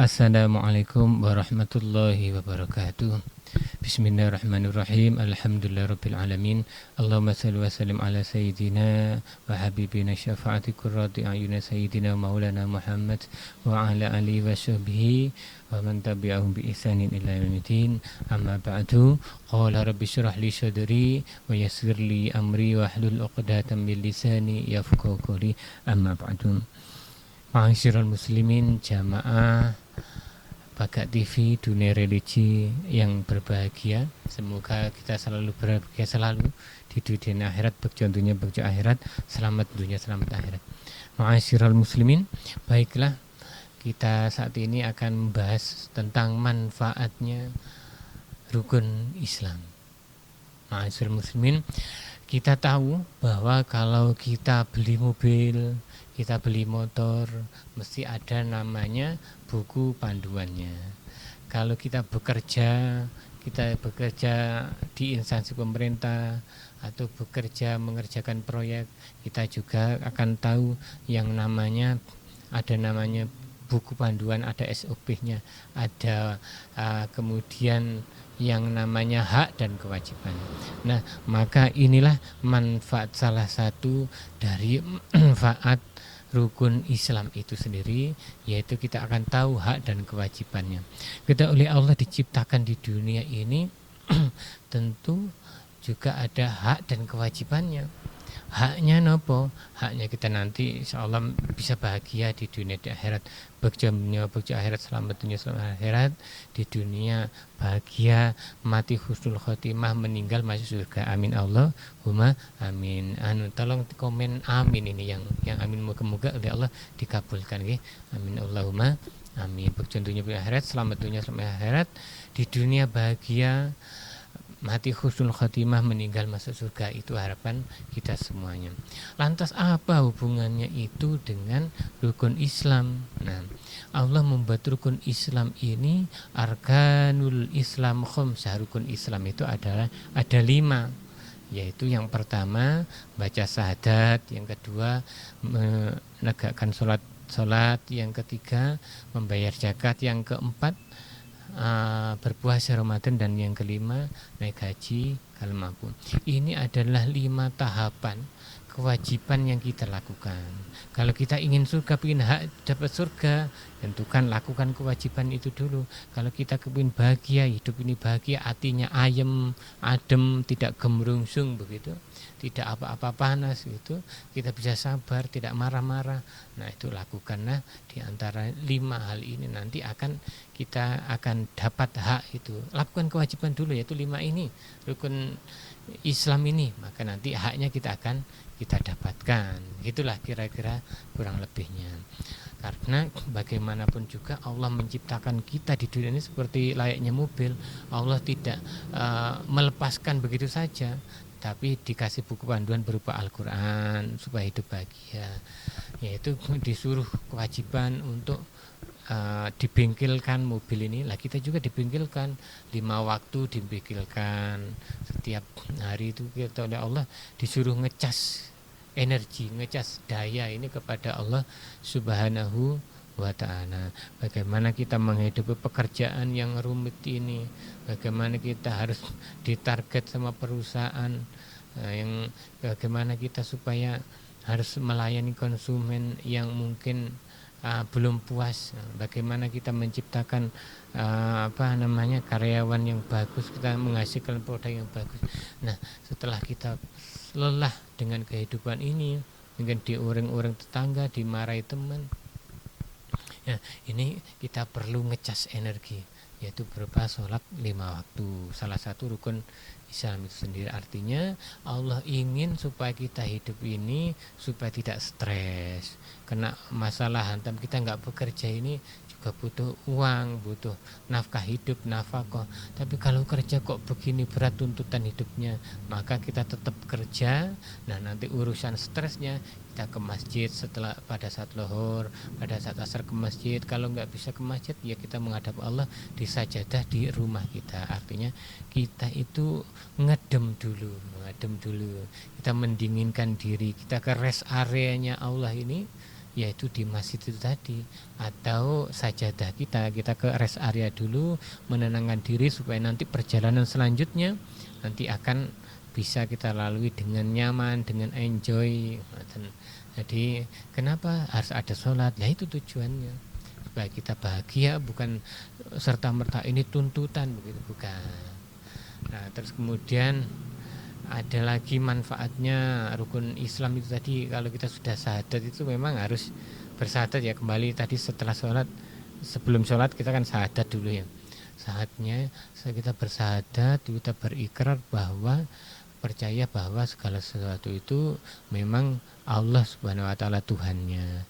Assalamualaikum warahmatullahi wabarakatuh. Bismillahirrahmanirrahim. Alhamdulillahirabbil alamin. Allahumma shalli wa sallim ala sayyidina wa habibina syafaati qurrati ayuna sayyidina maulana Muhammad wa ala alihi wa sahbihi wa man tabi'ahum bi ihsanin ila yaumiddin. Amma ba'du. Qala rabbi shrah li sadri wa yassir li amri wa hlul 'uqdatam min lisani yafqahu qawli. Amma ba'du. Ma'asyiral muslimin jamaah Bagak TV dunia religi yang berbahagia. Semoga kita selalu berbahagia selalu di dunia akhirat, bercontohnya berjuang akhirat, selamat dunia selamat akhirat. Ma'asyiral muslimin, baiklah kita saat ini akan membahas tentang manfaatnya rukun Islam. Ma'asyiral muslimin, kita tahu bahwa kalau kita beli mobil, kita beli motor, mesti ada namanya buku panduannya. Kalau kita bekerja di instansi pemerintah atau bekerja mengerjakan proyek, kita juga akan tahu yang namanya buku panduan, ada SOP-nya, ada kemudian yang namanya hak dan kewajiban. Nah, maka inilah manfaat, salah satu dari manfaat rukun Islam itu sendiri, yaitu kita akan tahu hak dan kewajibannya. Kita oleh Allah diciptakan di dunia ini tentu juga ada hak dan kewajibannya. Haknya nopo? Haknya kita nanti insyaallah bisa bahagia di dunia di akhirat, berjuang akhirat, selamat dunia selamat akhirat, di dunia bahagia, mati husnul khotimah, meninggal masuk surga. Amin Allahumma amin. Tolong komen amin ini yang amin, moga-moga oleh Allah dikabulkan nggih. Amin Allahumma amin. Berjuang dunia akhirat, selamat dunia selamat akhirat, di dunia bahagia, mati husnul khotimah, meninggal masuk surga. Itu harapan kita semuanya. Lantas apa hubungannya itu dengan rukun Islam? Nah, Allah membuat rukun Islam ini arkanul Islam khamsah. Rukun Islam itu ada 5, yaitu yang pertama baca syahadat, yang kedua menegakkan sholat, yang ketiga membayar zakat, yang keempat berpuasa Ramadan, dan yang kelima naik haji kalau mampu. Ini adalah 5 tahapan kewajiban yang kita lakukan. Kalau kita ingin surga, ingin hak dapat surga, tentukan lakukan kewajiban itu dulu. Kalau kita ingin bahagia, hidup ini bahagia, hatinya ayem, adem, tidak gemerungsung begitu, tidak apa-apa panas gitu, kita bisa sabar, tidak marah-marah. Nah, itu lakukanlah di antara 5 hal ini, nanti kita akan dapat hak itu. Lakukan kewajiban dulu, yaitu 5 ini, rukun Islam ini, maka nanti haknya kita dapatkan. Itulah kira-kira kurang lebihnya. Karena bagaimanapun juga Allah menciptakan kita di dunia ini seperti layaknya mobil. Allah tidak melepaskan begitu saja, tapi dikasih buku panduan berupa Al-Quran supaya hidup bahagia, yaitu disuruh kewajiban untuk dibengkelkan mobil ini. Lah kita juga dibengkelkan 5 waktu, dibengkelkan setiap hari itu kita oleh Allah disuruh ngecas energi, ngecas daya ini kepada Allah Subhanahu wa ta'ala. Bagaimana kita menghidupi pekerjaan yang rumit ini, bagaimana kita harus ditarget sama perusahaan, yang bagaimana kita supaya harus melayani konsumen yang mungkin belum puas, bagaimana kita menciptakan karyawan yang bagus, kita menghasilkan produk yang bagus. Nah, setelah kita lelah dengan kehidupan ini, mungkin diuring-uring tetangga, dimarahi teman, ya, ini kita perlu ngecas energi, yaitu berupa sholat 5 waktu, salah satu rukun Islam itu sendiri. Artinya Allah ingin supaya kita hidup ini supaya tidak stres, kena masalah hantam. Kita nggak bekerja ini juga butuh uang, butuh nafkah hidup, nafkah. Tapi kalau kerja kok begini berat tuntutan hidupnya, maka kita tetap kerja. Nah, nanti urusan stresnya kita ke masjid setelah pada saat lohor, pada saat asar ke masjid. Kalau nggak bisa ke masjid, ya kita menghadap Allah di sajadah di rumah kita. Artinya kita itu ngedem dulu, kita mendinginkan diri, kita ke rest areanya Allah ini, yaitu di masjid itu tadi, atau sajadah kita ke rest area dulu, menenangkan diri supaya nanti perjalanan selanjutnya nanti akan bisa kita lalui dengan nyaman, dengan enjoy. Jadi kenapa harus ada sholat? Ya itu tujuannya supaya kita bahagia, bukan serta merta ini tuntutan begitu, bukan. Nah, terus kemudian ada lagi manfaatnya rukun Islam itu tadi, kalau kita sudah syahadat itu memang harus bersyahadat ya, kembali tadi setelah sholat, sebelum sholat kita kan syahadat dulu ya. Syahadatnya kita bersyahadat, kita berikrar bahwa percaya bahwa segala sesuatu itu memang Allah Subhanahu wa taala Tuhannya,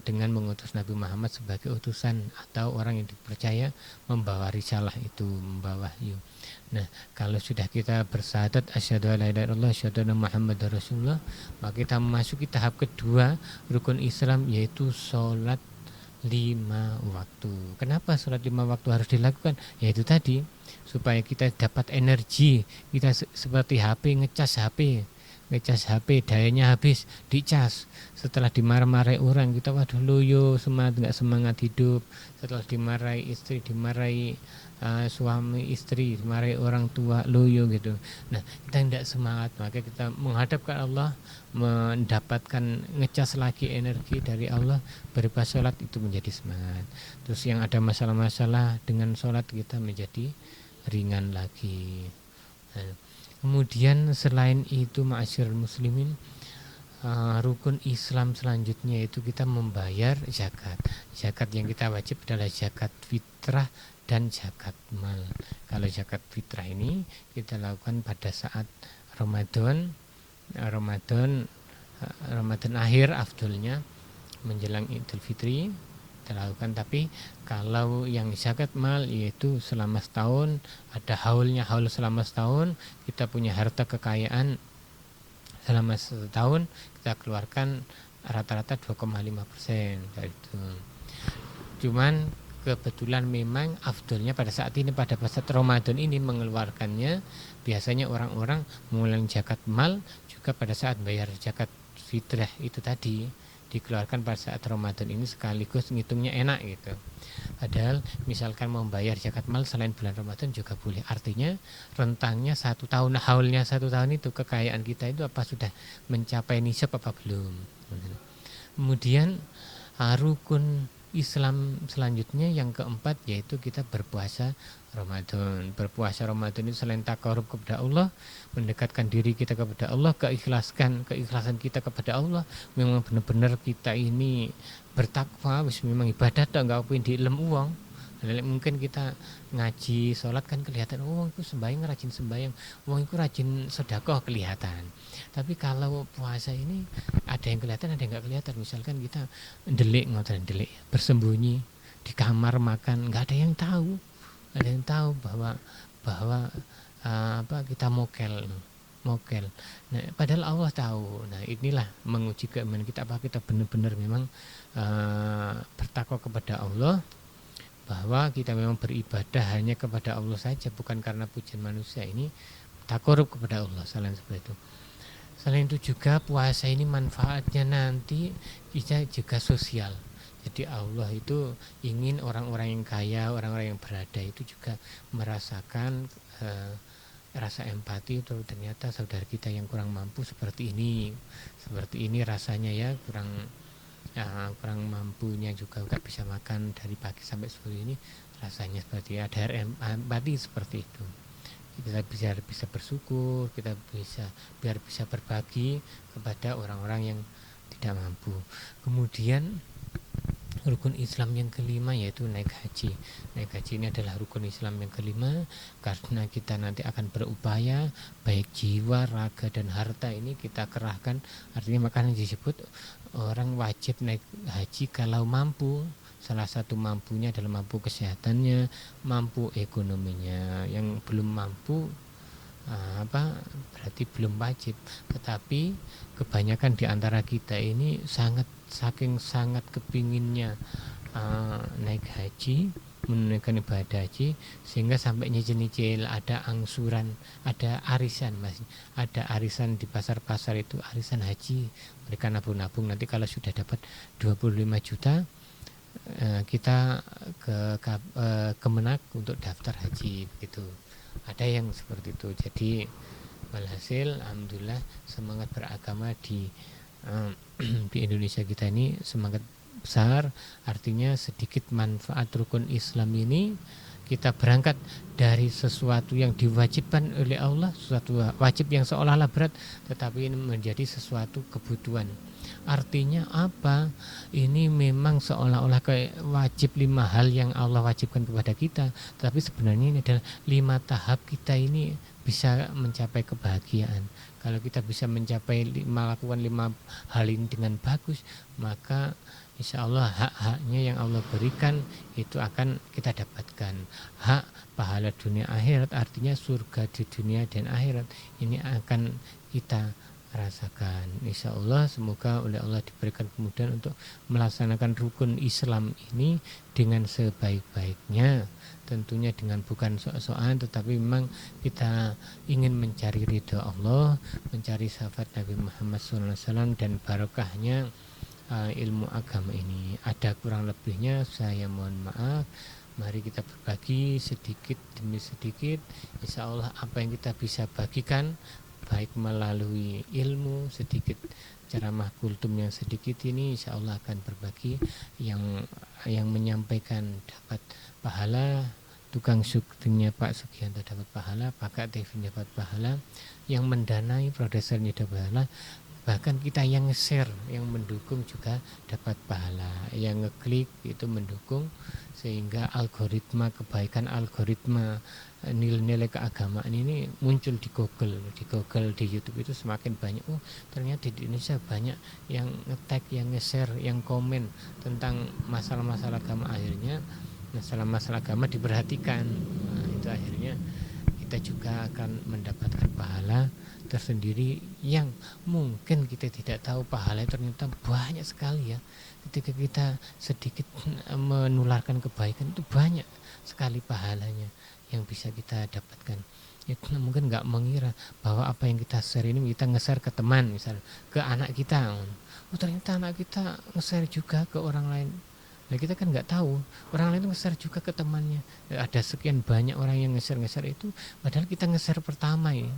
dengan mengutus Nabi Muhammad sebagai utusan atau orang yang dipercaya membawa risalah itu, membawa wahyu. Nah, kalau sudah kita bersyahadat asyhadu alla ilaha illallah asyhadu anna muhammadar rasulullah, maka kita memasuki tahap kedua rukun Islam, yaitu sholat 5 waktu. Kenapa sholat 5 waktu harus dilakukan? Yaitu tadi, supaya kita dapat energi. Kita seperti HP, ngecas HP, dayanya habis, dicas. Setelah dimarahi orang, kita waduh loyo, nggak semangat hidup. Setelah dimarahi istri, dimarahi suami istri, dimarahi orang tua, loyo gitu. Nah, kita tidak semangat, maka kita menghadap ke Allah, mendapatkan ngecas lagi energi dari Allah berupa sholat, itu menjadi semangat. Terus yang ada masalah-masalah dengan sholat kita menjadi ringan lagi. Nah, kemudian selain itu ma'asyiral muslimin, rukun Islam selanjutnya itu kita membayar zakat. Zakat yang kita wajib adalah zakat fitrah dan zakat mal. Kalau zakat fitrah ini kita lakukan pada saat Ramadan akhir afdolnya menjelang Idul Fitri kita lakukan. Tapi kalau yang zakat mal yaitu selama setahun, ada haul selama setahun, kita punya harta kekayaan selama setahun, kita keluarkan rata-rata 2,5% dari itu. Cuman kebetulan memang afdolnya pada saat ini, pada saat Ramadan ini mengeluarkannya, biasanya orang-orang mengulang zakat mal juga pada saat bayar zakat fitrah itu tadi, dikeluarkan pada saat Ramadan ini sekaligus ngitungnya enak gitu. Padahal misalkan membayar zakat mal selain bulan Ramadan juga boleh. Artinya rentangnya 1 tahun, haulnya 1 tahun itu, kekayaan kita itu apa sudah mencapai nisab apa belum. Kemudian rukun Islam selanjutnya yang keempat yaitu kita berpuasa Ramadan. Berpuasa Ramadan itu selain takarub kepada Allah, mendekatkan diri kita kepada Allah, keikhlasan kita kepada Allah, memang benar-benar kita ini bertakwa, memang ibadat enggak pengen diilem uang. Mungkin kita ngaji sholat kan kelihatan, oh itu sembahyang, rajin sembahyang, oh itu rajin sedekah kelihatan. Tapi kalau puasa ini ada yang kelihatan, ada yang nggak kelihatan. Misalkan kita delik bersembunyi di kamar makan, nggak ada yang tahu, bahwa kita mokel. Nah, padahal Allah tahu. Nah, inilah menguji keimanan kita, apa kita benar-benar memang bertakwa kepada Allah, bahwa kita memang beribadah hanya kepada Allah saja, bukan karena pujian manusia. Ini takarub kepada Allah, selain seperti itu. Selain itu juga puasa ini manfaatnya nanti kita juga sosial. Jadi Allah itu ingin orang-orang yang kaya, orang-orang yang berada itu juga merasakan rasa empati. Itu ternyata saudara kita yang kurang mampu seperti ini rasanya ya, kurang mampunya juga nggak bisa makan dari pagi sampai sore, ini rasanya seperti ada empati seperti itu. Kita bisa bersyukur, kita biar bisa berbagi kepada orang-orang yang tidak mampu. Kemudian rukun Islam yang kelima yaitu naik haji. Naik haji ini adalah rukun Islam yang kelima, karena kita nanti akan berupaya baik jiwa, raga dan harta ini kita kerahkan. Artinya makanya disebut orang wajib naik haji kalau mampu. Salah satu mampunya adalah mampu kesehatannya, mampu ekonominya. Yang belum mampu berarti belum wajib. Tetapi kebanyakan di antara kita ini saking sangat kepinginnya naik haji, menunaikan ibadah haji, sehingga sampai nyicil-nyicil, ada angsuran, ada arisan Mas, ada arisan di pasar-pasar itu, arisan haji. Mereka nabung-nabung, nanti kalau sudah dapat 25 juta kita ke Kemenak untuk daftar haji begitu. Ada yang seperti itu. Jadi walhasil alhamdulillah semangat beragama di di Indonesia kita ini semangat besar, artinya sedikit manfaat rukun Islam ini. Kita berangkat dari sesuatu yang diwajibkan oleh Allah, sesuatu wajib yang seolah-olah berat, tetapi ini menjadi sesuatu kebutuhan. Artinya apa? Ini memang seolah-olah kayak wajib 5 hal yang Allah wajibkan kepada kita, tapi sebenarnya ini adalah 5 tahap kita ini bisa mencapai kebahagiaan. Kalau kita bisa melakukan 5 hal ini dengan bagus, maka insya Allah hak-haknya yang Allah berikan itu akan kita dapatkan. Hak pahala dunia akhirat, artinya surga di dunia dan akhirat, ini akan kita rasakan. Insya Allah semoga oleh Allah diberikan kemudahan untuk melaksanakan rukun Islam ini dengan sebaik-baiknya, tentunya dengan bukan sok-sokan, tetapi memang kita ingin mencari ridha Allah, mencari syafaat Nabi Muhammad SAW dan barokahnya ilmu agama ini. Ada kurang lebihnya saya mohon maaf. Mari kita berbagi sedikit demi sedikit. Insya Allah apa yang kita bisa bagikan, baik melalui ilmu sedikit, ceramah kultum yang sedikit ini, insya Allah akan berbagi. Yang menyampaikan dapat pahala, tukang syutingnya Pak Sugianto dapat pahala, Pak TV dapat pahala, yang mendanai produsernya dapat pahala, bahkan kita yang share, yang mendukung juga dapat pahala, yang ngeklik itu mendukung, sehingga algoritma kebaikan, algoritma nilai-nilai keagamaan ini muncul di Google, di YouTube itu semakin banyak. Oh ternyata di Indonesia banyak yang nge-tag, yang nge-share, yang komen tentang masalah-masalah agama, akhirnya masalah-masalah agama diperhatikan. Nah, itu akhirnya kita juga akan mendapatkan pahala tersendiri yang mungkin kita tidak tahu pahala ternyata banyak sekali ya. Ketika kita sedikit menularkan kebaikan itu banyak sekali pahalanya yang bisa kita dapatkan. Ya, mungkin nggak mengira bahwa apa yang kita share ini kita nge-share ke teman, misal ke anak kita. Oh ternyata anak kita nge-share juga ke orang lain. Nah kita kan nggak tahu orang lain nge-share juga ke temannya. Ada sekian banyak orang yang nge-share itu, padahal kita nge-share pertama ya,